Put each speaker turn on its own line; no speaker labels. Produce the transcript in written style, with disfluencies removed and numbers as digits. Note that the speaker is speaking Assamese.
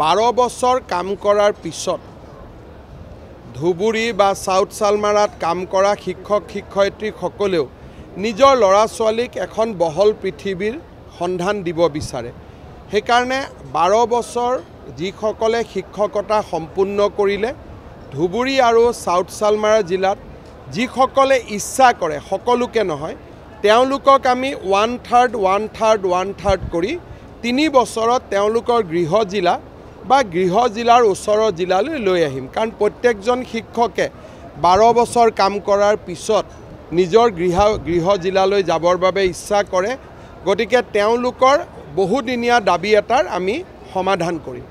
12 বছৰ কাম কৰাৰ পিছত ধুবুৰী বা সাউথ সালমাৰাত কাম কৰা শিক্ষক শিক্ষয়িত্ৰীসকলেও নিজৰ ল'ৰা ছোৱালীক এখন বহল পৃথিৱীৰ সন্ধান দিব বিচাৰে। সেইকাৰণে 12 বছৰ যিসকলে শিক্ষকতা সম্পূৰ্ণ কৰিলে ধুবুৰী আৰু সাউথ সালমাৰা জিলাত যিসকলে ইচ্ছা কৰে সকলোকে নহয় তেওঁলোকক আমি 1/3 কৰি 3 বছৰত তেওঁলোকৰ গৃহ জিলা বা গৃহ জিলাৰ ওচৰৰ জিলালৈ লৈ আহিম। কাৰণ প্ৰত্যেকজন শিক্ষকে 12 বছৰ কাম কৰাৰ পিছত নিজৰ গৃহ জিলালৈ যাবৰ বাবে ইচ্ছা কৰে। গতিকে তেওঁলোকৰ বহুদিনীয়া দাবী এটাৰ আমি সমাধান কৰিম।